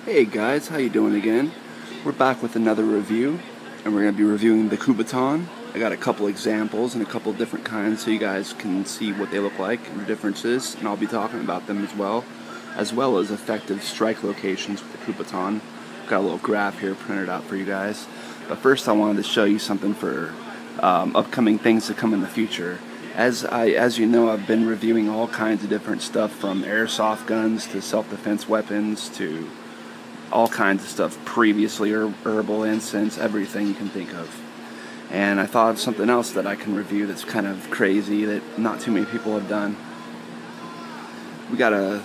Hey guys, how you doing again? We're back with another review, and we're going to be reviewing the Kubotan. I got a couple examples and a couple different kinds so you guys can see what they look like and the differences, and I'll be talking about them as well as effective strike locations with the Kubotan. Got a little graph here printed out for you guys. But first I wanted to show you something for upcoming things to come in the future. As you know, I've been reviewing all kinds of different stuff, from airsoft guns to self-defense weapons to all kinds of stuff previously, herbal incense, everything you can think of. And I thought of something else that I can review that's kind of crazy that not too many people have done. We're going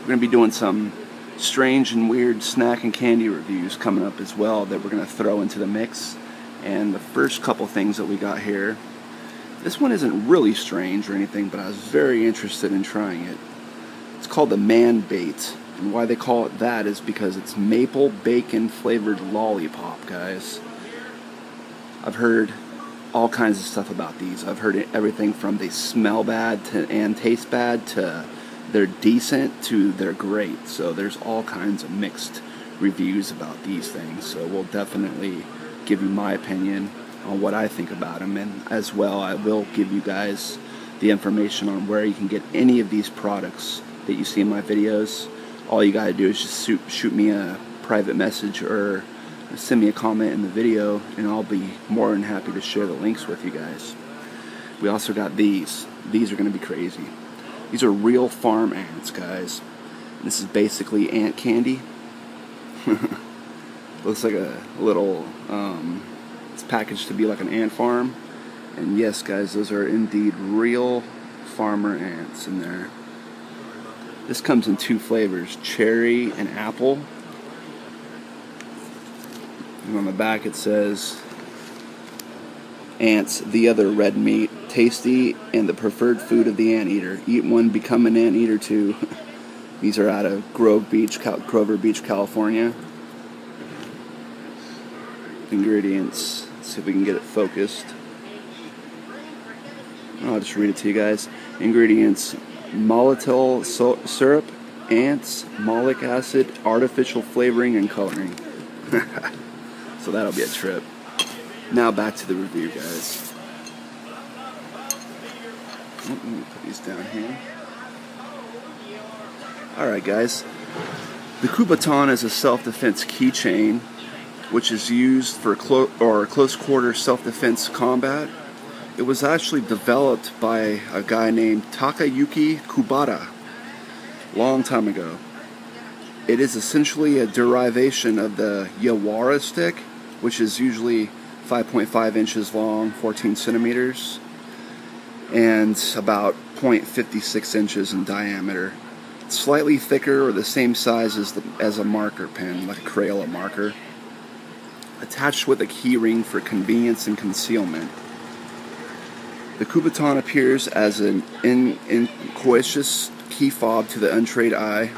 to be doing some strange and weird snack and candy reviews coming up as well that we're going to throw into the mix. And the first couple things that we got here, this one isn't really strange or anything, but I was very interested in trying it. It's called the Man Bait. And why they call it that is because it's maple bacon flavored lollipop, guys. I've heard all kinds of stuff about these. I've heard everything from they smell bad and taste bad to they're decent to they're great. So there's all kinds of mixed reviews about these things. So we'll definitely give you my opinion on what I think about them, and as well I will give you guys the information on where you can get any of these products that you see in my videos. All you gotta do is just shoot me a private message or send me a comment in the video, and I'll be more than happy to share the links with you guys. We also got these. These are gonna be crazy. These are real farm ants, guys. This is basically ant candy. Looks like a little, it's packaged to be like an ant farm. And yes, guys, those are indeed real farmer ants in there. This comes in two flavors, cherry and apple. And on the back it says, ants, the other red meat, tasty and the preferred food of the anteater. Eat one, become an anteater too. These are out of Grover Beach, California. Ingredients. Let's see if we can get it focused. I'll just read it to you guys. Ingredients: maltitol syrup, ants, malic acid, artificial flavoring, and coloring. So that'll be a trip. Now back to the review, guys. Let me put these down here. Alright, guys. The Kubotan is a self-defense keychain which is used for close quarter self-defense combat. It was actually developed by a guy named Takayuki Kubota a long time ago. It is essentially a derivation of the yawara stick, which is usually 5.5 inches long, 14 centimeters, and about 0.56 inches in diameter. It's slightly thicker or the same size as a marker pen, like a Crayola marker. Attached with a keyring for convenience and concealment. The Kubotan appears as an innocuous key fob to the untrained eye.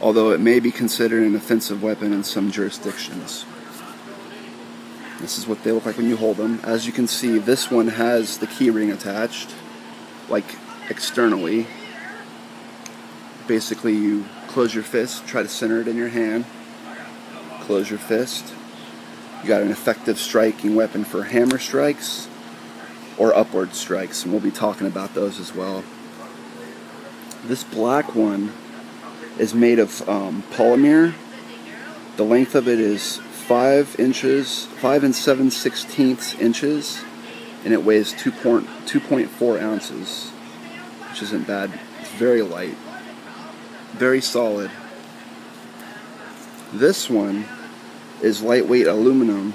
Although it may be considered an offensive weapon in some jurisdictions. This is what they look like when you hold them. As you can see, this one has the keyring attached, like externally. Basically, you close your fist, try to center it in your hand. Close your fist. You got an effective striking weapon for hammer strikes or upward strikes, and we'll be talking about those as well. This black one is made of polymer. The length of it is 5 and 7/16 inches, and it weighs 2.4 ounces, which isn't bad. It's very light, very solid. This one is lightweight aluminum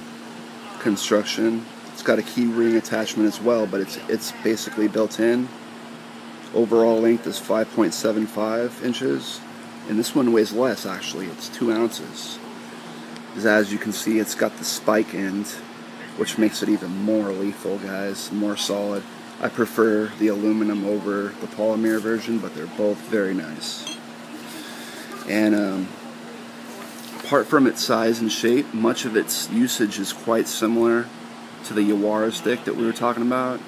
construction. It's got a key ring attachment as well, but it's basically built in. Overall length is 5.75 inches, and this one weighs less actually. It's 2 ounces. As you can see, it's got the spike end, which makes it even more lethal, guys, more solid. I prefer the aluminum over the polymer version, but they're both very nice. And apart from its size and shape, much of its usage is quite similar to the yawara stick that we were talking about.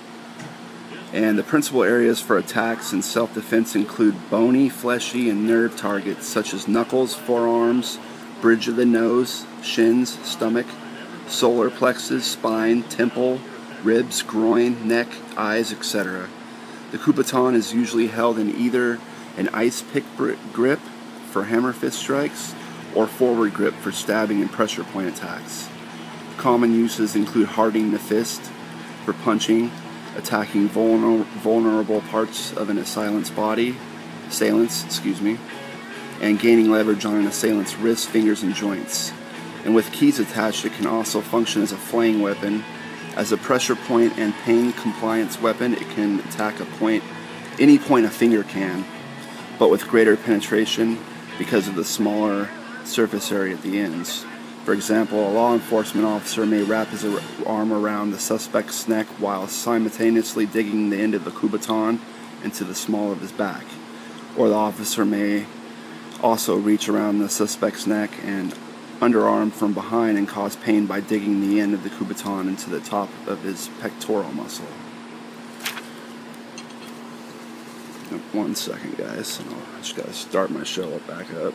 And the principal areas for attacks and self-defense include bony, fleshy, and nerve targets such as knuckles, forearms, bridge of the nose, shins, stomach, solar plexus, spine, temple, ribs, groin, neck, eyes, etc. The Kubotan is usually held in either an icepick grip for hammerfist strikes or forward grip for stabbing and pressure point attacks. Common uses include hardening the fist for punching, attacking vulnerable parts of an assailant's body, and gaining leverage on an assailant's wrists, fingers, and joints. And with keys attached, it can also function as a flailing weapon. As a pressure point and pain compliance weapon, it can attack any point a finger can, but with greater penetration because of the smaller surface area at the ends. For example, a law enforcement officer may wrap his arm around the suspect's neck while simultaneously digging the end of the Kubotan into the small of his back. Or the officer may also reach around the suspect's neck and underarm from behind and cause pain by digging the end of the Kubotan into the top of his pectoral muscle. One second, guys. I just gotta start my show back up.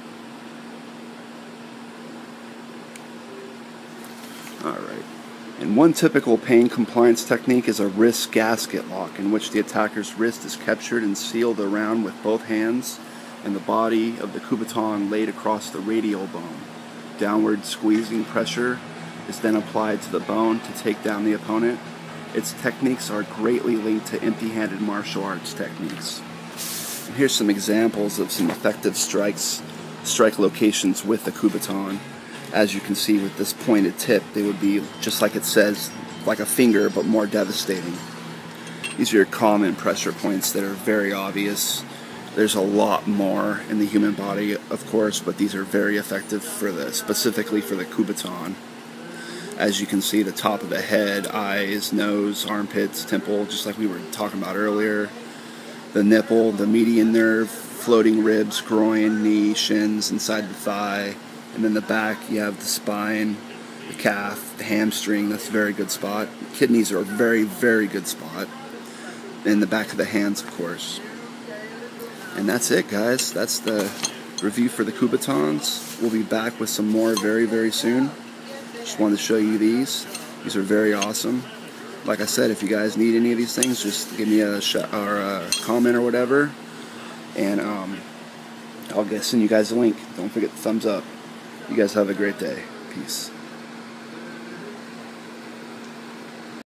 Alright. And one typical pain compliance technique is a wrist gasket lock, in which the attacker's wrist is captured and sealed around with both hands and the body of the Kubotan laid across the radial bone. Downward squeezing pressure is then applied to the bone to take down the opponent. Its techniques are greatly linked to empty-handed martial arts techniques. And here's some examples of some effective strike locations with the Kubotan. As you can see with this pointed tip, they would be, just like it says, like a finger, but more devastating. These are your common pressure points that are very obvious. There's a lot more in the human body, of course, but these are very effective specifically for the Kubotan. As you can see, the top of the head, eyes, nose, armpits, temple, just like we were talking about earlier. The nipple, the median nerve, floating ribs, groin, knee, shins, inside the thigh. And then the back, you have the spine, the calf, the hamstring. That's a very good spot. Kidneys are a very, very good spot. And the back of the hands, of course. And that's it, guys. That's the review for the Kubotans. We'll be back with some more very, very soon. Just wanted to show you these. These are very awesome. Like I said, if you guys need any of these things, just give me a comment or whatever. And I'll send you guys a link. Don't forget the thumbs up. You guys have a great day. Peace.